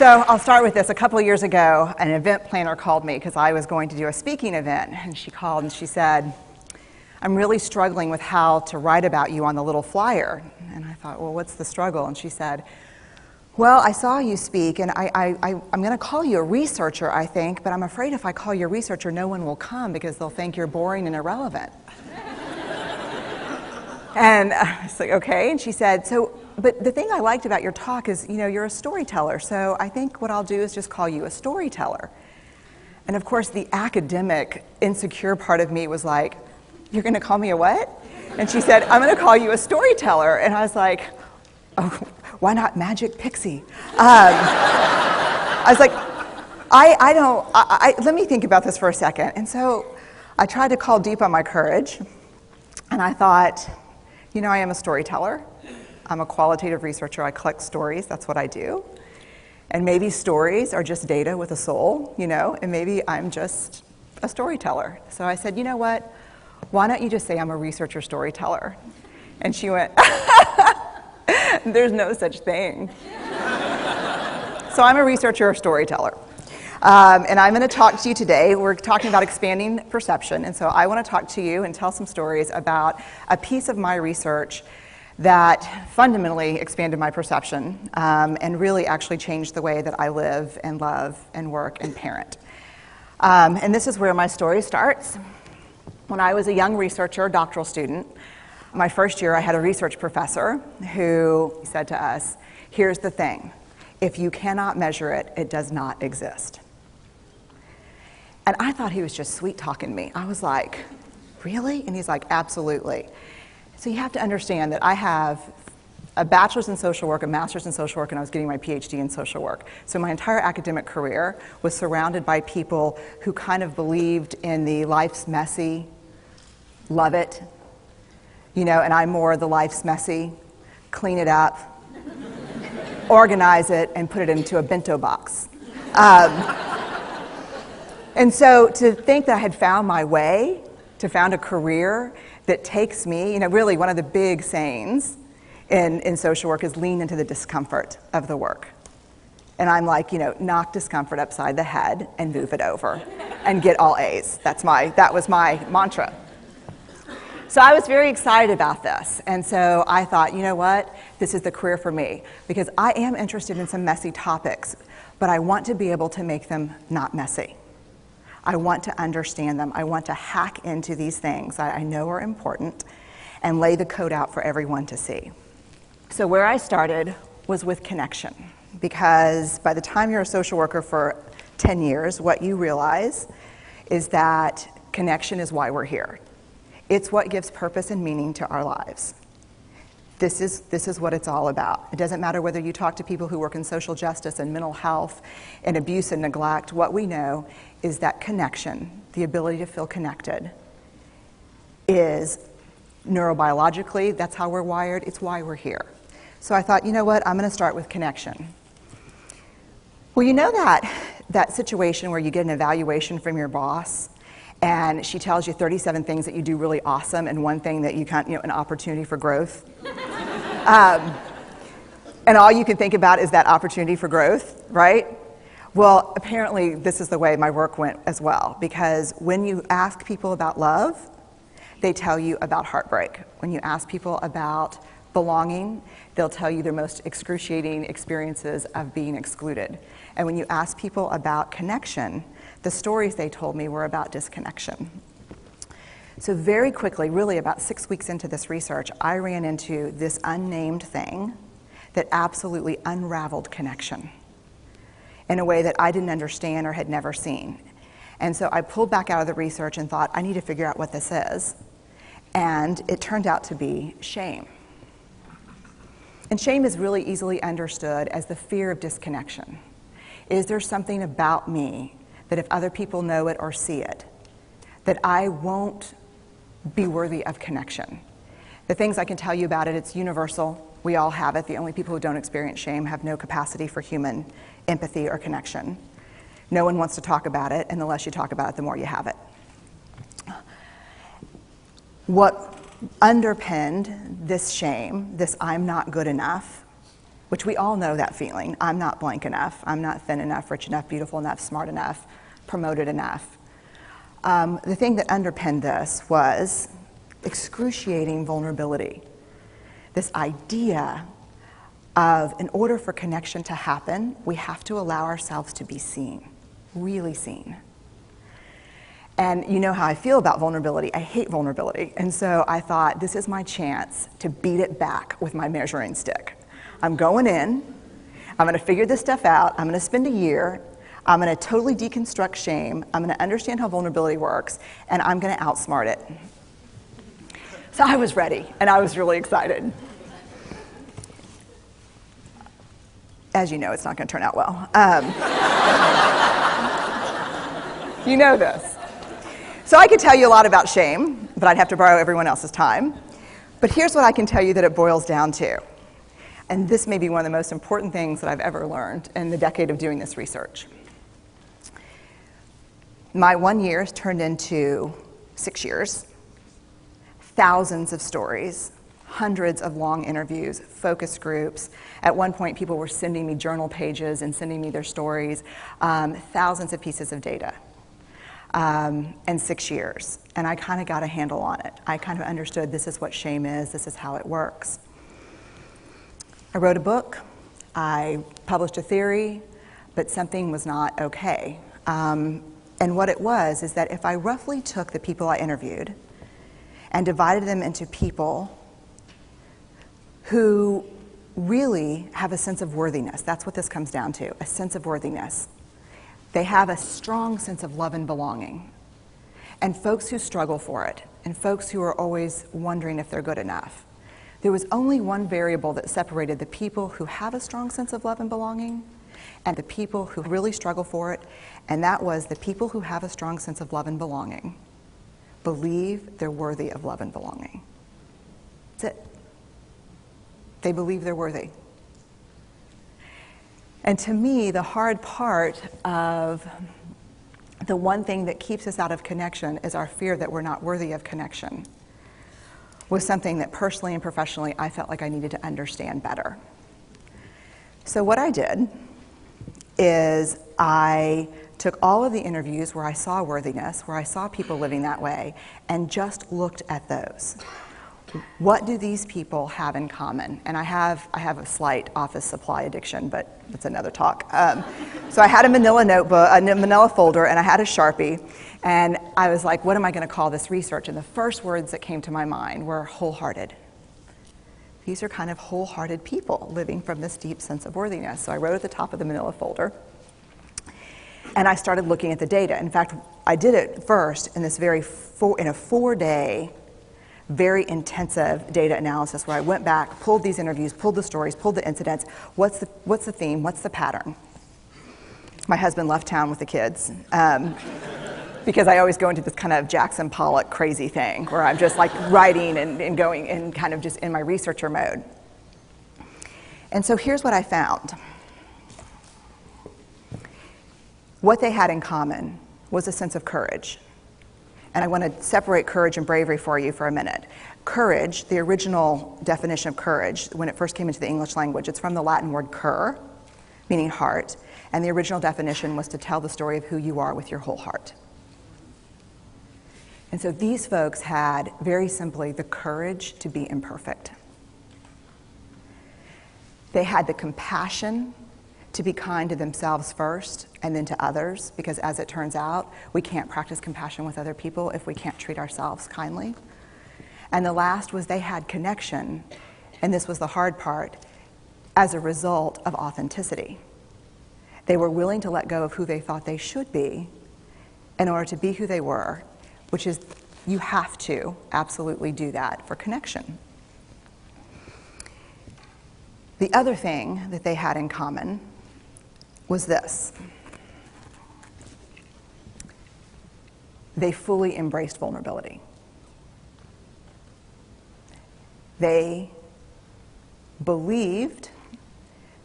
So I'll start with this. A couple of years ago, an event planner called me because I was going to do a speaking event. And she called and she said, I'm really struggling with how to write about you on the little flyer. And I thought, well, what's the struggle? And she said, well, I saw you speak, and I'm going to call you a researcher, I think, but I'm afraid if I call you a researcher, no one will come because they'll think you're boring and irrelevant. And I was like, okay. And she said, but the thing I liked about your talk is, you're a storyteller, so I think what I'll do is just call you a storyteller. And of course, the academic, insecure part of me was like, you're going to call me a what? And she said, I'm going to call you a storyteller. And I was like, oh, why not Magic Pixie? I was like, let me think about this for a second. And so I tried to call deep on my courage, and I thought, I am a storyteller. I'm a qualitative researcher. I collect stories. That's what I do. And maybe stories are just data with a soul, and maybe I'm just a storyteller. So I said, you know what? Why don't you just say I'm a researcher storyteller? And she went, there's no such thing. So I'm a researcher or storyteller. And I'm going to talk to you today. We're talking about expanding perception. And so I want to talk to you and tell some stories about a piece of my research that fundamentally expanded my perception and really actually changed the way that I live and love and work and parent. And this is where my story starts. When I was a young researcher, doctoral student, my first year I had a research professor who said to us, here's the thing, if you cannot measure it, it does not exist. And I thought he was just sweet talking me. I was like, really? And he's like, absolutely. So you have to understand that I have a bachelor's in social work, a master's in social work, and I was getting my PhD in social work. So my entire academic career was surrounded by people who kind of believed in the life's messy, love it, and I'm more the life's messy, clean it up, organize it, and put it into a bento box. And so to think that I had found my way, to found a career that takes me, really one of the big sayings in social work is lean into the discomfort of the work. And I'm like, knock discomfort upside the head and move it over and get all A's. That was my mantra. So I was very excited about this. And so I thought, you know what? This is the career for me because I am interested in some messy topics, but I want to be able to make them not messy. I want to understand them. I want to hack into these things that I know are important and lay the code out for everyone to see. So where I started was with connection, because by the time you're a social worker for 10 years, what you realize is that connection is why we're here. It's what gives purpose and meaning to our lives. This is what it's all about. It doesn't matter whether you talk to people who work in social justice and mental health and abuse and neglect. What we know is that connection, the ability to feel connected, is neurobiologically, that's how we're wired. It's why we're here. So I thought, you know what? I'm going to start with connection. Well, you know that situation where you get an evaluation from your boss and she tells you 37 things that you do really awesome and one thing that you can't, an opportunity for growth. And all you can think about is that opportunity for growth, right? Well, apparently this is the way my work went as well, because when you ask people about love, they tell you about heartbreak. When you ask people about belonging, they'll tell you their most excruciating experiences of being excluded. And when you ask people about connection, the stories they told me were about disconnection. So very quickly, really about 6 weeks into this research, I ran into this unnamed thing that absolutely unraveled connection in a way that I didn't understand or had never seen. And so I pulled back out of the research and thought, I need to figure out what this is. And it turned out to be shame. And shame is really easily understood as the fear of disconnection. Is there something about me that if other people know it or see it, that I won't be worthy of connection? The things I can tell you about it, it's universal. We all have it. The only people who don't experience shame have no capacity for human empathy or connection. No one wants to talk about it, and the less you talk about it, the more you have it. What underpinned this shame, this I'm not good enough, which we all know that feeling. I'm not blank enough. I'm not thin enough, rich enough, beautiful enough, smart enough, promoted enough. The thing that underpinned this was excruciating vulnerability. This idea of, in order for connection to happen, we have to allow ourselves to be seen, really seen. And you know how I feel about vulnerability. I hate vulnerability. And so I thought, this is my chance to beat it back with my measuring stick. I'm going in, I'm going to figure this stuff out, I'm going to spend a year, I'm going to totally deconstruct shame, I'm going to understand how vulnerability works, and I'm going to outsmart it. So I was ready, and I was really excited. As you know, it's not going to turn out well. You know this. So I could tell you a lot about shame, but I'd have to borrow everyone else's time. But here's what I can tell you that it boils down to. And this may be one of the most important things that I've ever learned in the decade of doing this research. My 1 year has turned into 6 years, thousands of stories, hundreds of long interviews, focus groups. At one point, people were sending me journal pages and sending me their stories, thousands of pieces of data, and 6 years. And I kind of got a handle on it. I kind of understood this is what shame is, this is how it works. I wrote a book, I published a theory, but something was not okay. And what it was is that if I roughly took the people I interviewed and divided them into people who really have a sense of worthiness, that's what this comes down to, a sense of worthiness. They have a strong sense of love and belonging. And folks who struggle for it, and folks who are always wondering if they're good enough. There was only one variable that separated the people who have a strong sense of love and belonging and the people who really struggle for it, and that was the people who have a strong sense of love and belonging believe they're worthy of love and belonging. That's it. They believe they're worthy. And to me, the hard part of the one thing that keeps us out of connection is our fear that we're not worthy of connection, was something that personally and professionally I felt like I needed to understand better. So what I did is I took all of the interviews where I saw worthiness, where I saw people living that way, and just looked at those. What do these people have in common? And I have a slight office supply addiction, but that's another talk. So I had a manila notebook, a manila folder, and I had a Sharpie, and I was like, what am I going to call this research? And the first words that came to my mind were wholehearted. These are kind of wholehearted people living from this deep sense of worthiness. So I wrote at the top of the manila folder, and I started looking at the data. In fact, I did it first in this in a 4-day, very intensive data analysis where I went back, pulled these interviews, pulled the stories, pulled the incidents. What's the theme? What's the pattern? My husband left town with the kids because I always go into this kind of Jackson Pollock crazy thing where I'm just like writing and going and kind of just in my researcher mode. And so here's what I found. What they had in common was a sense of courage. And I want to separate courage and bravery for you for a minute. Courage, the original definition of courage, when it first came into the English language, it's from the Latin word cur, meaning heart. And the original definition was to tell the story of who you are with your whole heart. And so these folks had, very simply, the courage to be imperfect. They had the compassion to be kind to themselves first and then to others, because as it turns out, we can't practice compassion with other people if we can't treat ourselves kindly. And the last was they had connection, and this was the hard part, as a result of authenticity. They were willing to let go of who they thought they should be in order to be who they were, which is, you have to absolutely do that for connection. The other thing that they had in common was this. They fully embraced vulnerability. They believed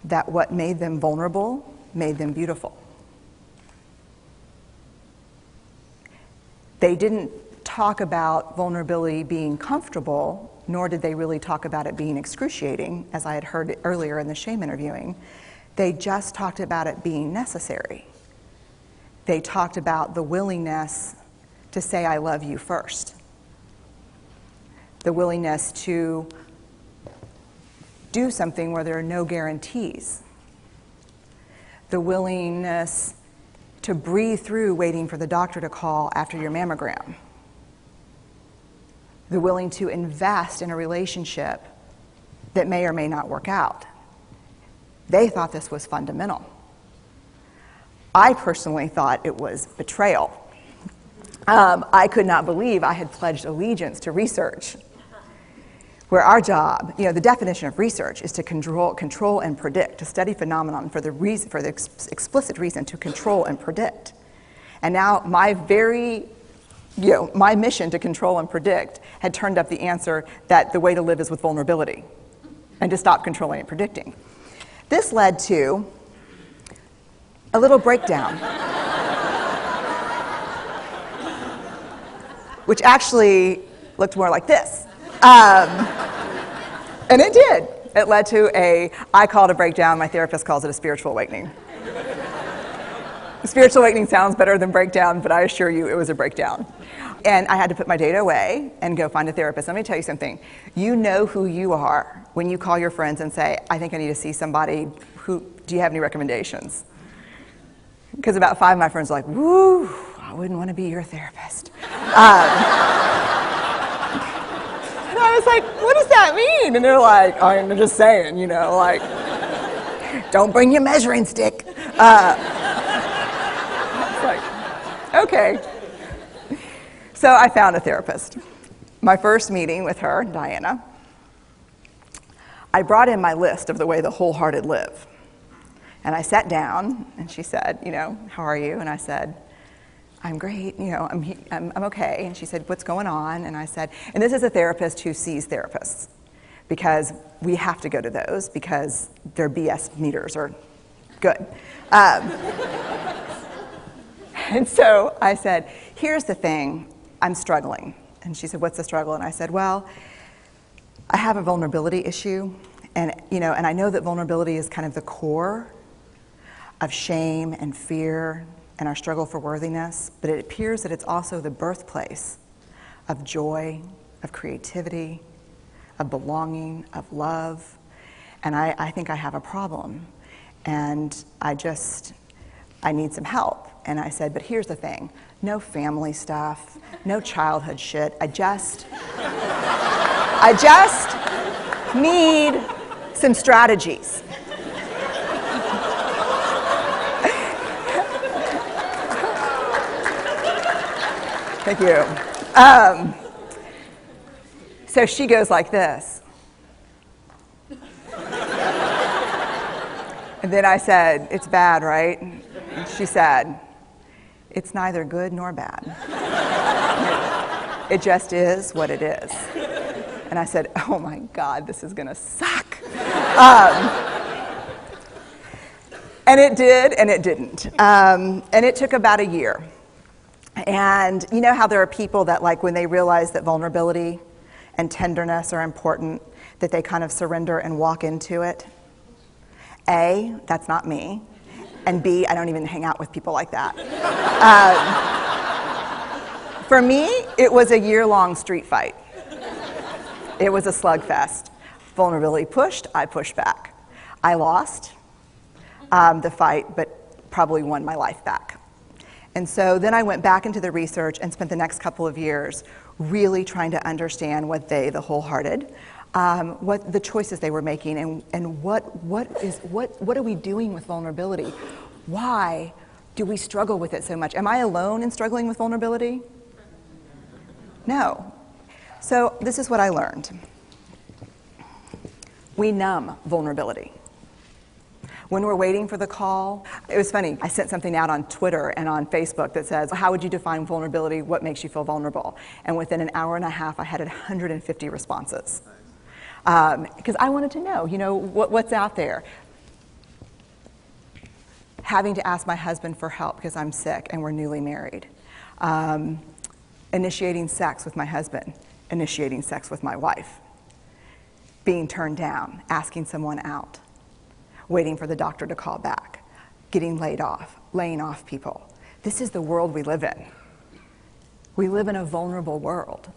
that what made them vulnerable made them beautiful. They didn't talk about vulnerability being comfortable, nor did they really talk about it being excruciating, as I had heard earlier in the shame interviewing. They just talked about it being necessary. They talked about the willingness to say I love you first. The willingness to do something where there are no guarantees. The willingness to breathe through waiting for the doctor to call after your mammogram. The willing to invest in a relationship that may or may not work out. They thought this was fundamental. I personally thought it was betrayal. I could not believe I had pledged allegiance to research, where our job, the definition of research is to control and predict, to study phenomenon for the explicit reason to control and predict. And now my mission to control and predict had turned up the answer that the way to live is with vulnerability and to stop controlling and predicting. This led to a little breakdown, which actually looked more like this. And it did. It led to I call it a breakdown, my therapist calls it a spiritual awakening. Spiritual awakening sounds better than breakdown, but I assure you it was a breakdown. And I had to put my data away and go find a therapist. Let me tell you something. You know who you are when you call your friends and say, I think I need to see somebody. Do you have any recommendations? Because about 5 of my friends are like, woo, I wouldn't want to be your therapist. And I was like, what does that mean? And they're like, oh, I'm just saying, don't bring your measuring stick. It's like, okay. So I found a therapist. My first meeting with her, Diana, I brought in my list of the way the wholehearted live. And I sat down, and she said, how are you? And I said, I'm great, I'm okay. And she said, what's going on? And I said, and this is a therapist who sees therapists, because we have to go to those because their BS meters are good. And so I said, here's the thing, I'm struggling. And she said, what's the struggle? And I said, well, I have a vulnerability issue, and I know that vulnerability is kind of the core of shame and fear and our struggle for worthiness, but it appears that it's also the birthplace of joy, of creativity, of belonging, of love, and I think I have a problem, and I need some help. And I said, but here's the thing, no family stuff, no childhood shit, I just need some strategies. Thank you. So she goes like this. And then I said, it's bad, right? And she said, it's neither good nor bad. It just is what it is. And I said, oh my God, this is gonna suck. And it did, and it didn't. And it took about a year. And you know how there are people that, like, when they realize that vulnerability and tenderness are important, that they kind of surrender and walk into it? A, that's not me. And B, I don't even hang out with people like that. For me, it was a year-long street fight. It was a slugfest. Vulnerability pushed, I pushed back. I lost the fight, but probably won my life back. And so then I went back into the research and spent the next couple of years really trying to understand what the wholehearted, what the choices they were making, and what are we doing with vulnerability? Why do we struggle with it so much? Am I alone in struggling with vulnerability? No. So this is what I learned. We numb vulnerability. When we're waiting for the call, it was funny, I sent something out on Twitter and on Facebook that says, how would you define vulnerability? What makes you feel vulnerable? And within an hour and a half, I had 150 responses. Because I wanted to know, what's out there. Having to ask my husband for help because I'm sick and we're newly married. initiating sex with my husband, initiating sex with my wife, being turned down, asking someone out, waiting for the doctor to call back, getting laid off, laying off people. This is the world we live in. We live in a vulnerable world.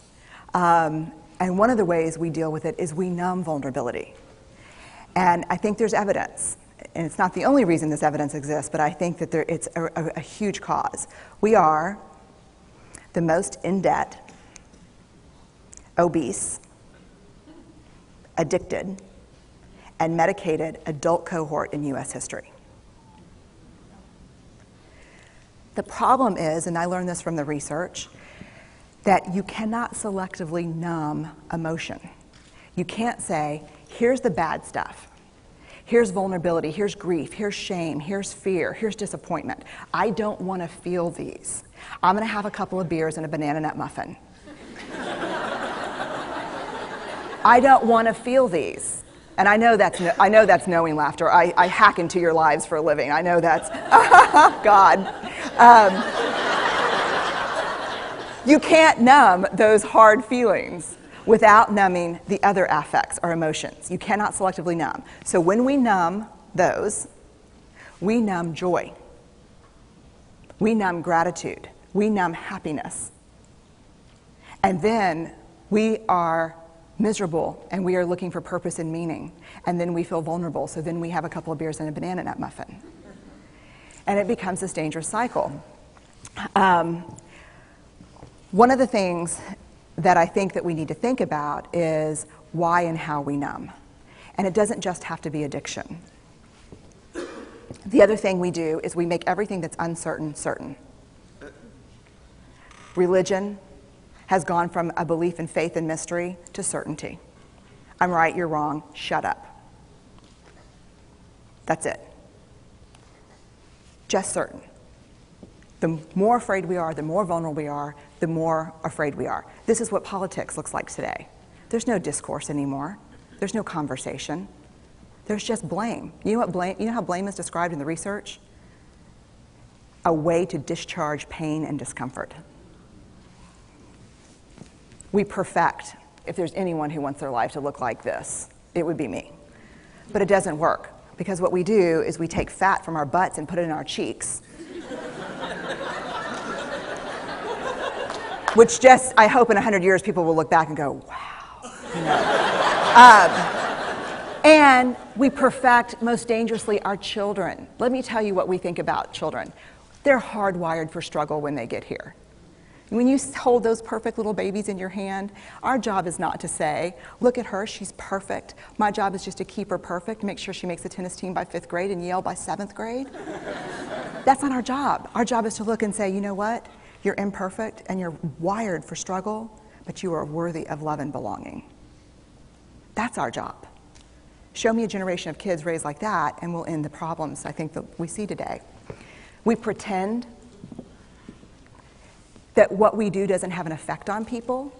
And one of the ways we deal with it is we numb vulnerability. And I think there's evidence, and it's not the only reason this evidence exists, but I think that it's a huge cause. We are the most in debt, obese, addicted, and medicated adult cohort in US history. The problem is, and I learned this from the research, that you cannot selectively numb emotion. You can't say, here's the bad stuff. Here's vulnerability, here's grief, here's shame, here's fear, here's disappointment. I don't want to feel these. I'm going to have a couple of beers and a banana nut muffin. I don't want to feel these. And I know that's knowing laughter. I hack into your lives for a living. I know that's, God. You can't numb those hard feelings without numbing the other affects or emotions. You cannot selectively numb. So when we numb those, we numb joy. We numb gratitude. We numb happiness. And then we are miserable and we are looking for purpose and meaning. And then we feel vulnerable. So then we have a couple of beers and a banana nut muffin. And it becomes this dangerous cycle. One of the things that I think that we need to think about is why and how we numb. And it doesn't just have to be addiction. The other thing we do is we make everything that's uncertain certain. Religion has gone from a belief in faith and mystery to certainty. I'm right, you're wrong, shut up. That's it. Just certain. The more afraid we are, the more vulnerable we are, the more afraid we are. This is what politics looks like today. There's no discourse anymore. There's no conversation. There's just blame. You know how blame is described in the research? A way to discharge pain and discomfort. We perfect. If there's anyone who wants their life to look like this, it would be me. But it doesn't work, because what we do is we take fat from our butts and put it in our cheeks. Which just, I hope in 100 years people will look back and go, wow. You know. And we perfect, most dangerously, our children. Let me tell you what we think about children. They're hardwired for struggle when they get here. When you hold those perfect little babies in your hand, our job is not to say, look at her, she's perfect. My job is just to keep her perfect, make sure she makes the tennis team by 5th grade and Yale by 7th grade. That's not our job. Our job is to look and say, you know what? You're imperfect and you're wired for struggle, but you are worthy of love and belonging. That's our job. Show me a generation of kids raised like that and we'll end the problems I think that we see today. We pretend that what we do doesn't have an effect on people.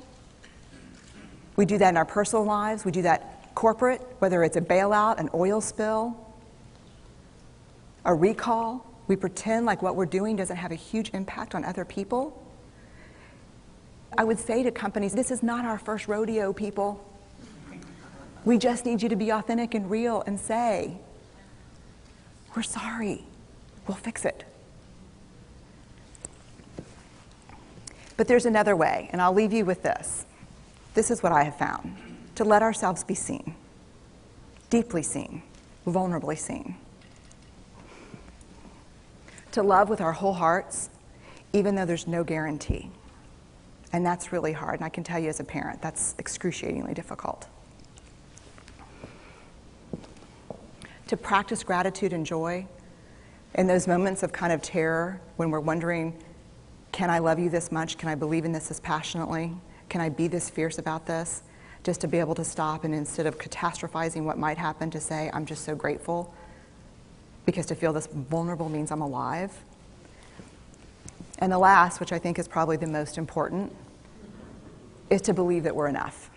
We do that in our personal lives. We do that corporate, whether it's a bailout, an oil spill, a recall. We pretend like what we're doing doesn't have a huge impact on other people. I would say to companies, this is not our first rodeo, people. We just need you to be authentic and real and say, we're sorry, we'll fix it. But there's another way, and I'll leave you with this. This is what I have found. To let ourselves be seen, deeply seen, vulnerably seen. To love with our whole hearts, even though there's no guarantee. And that's really hard, and I can tell you as a parent, that's excruciatingly difficult. To practice gratitude and joy in those moments of kind of terror when we're wondering, can I love you this much? Can I believe in this as passionately? Can I be this fierce about this? Just to be able to stop and instead of catastrophizing what might happen, to say, I'm just so grateful. Because to feel this vulnerable means I'm alive. And the last, which I think is probably the most important, is to believe that we're enough.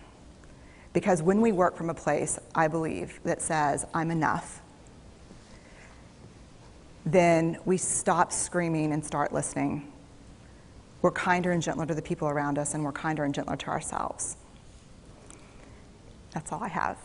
Because when we work from a place, I believe, that says, I'm enough, then we stop screaming and start listening. we're kinder and gentler to the people around us, and we're kinder and gentler to ourselves. That's all I have.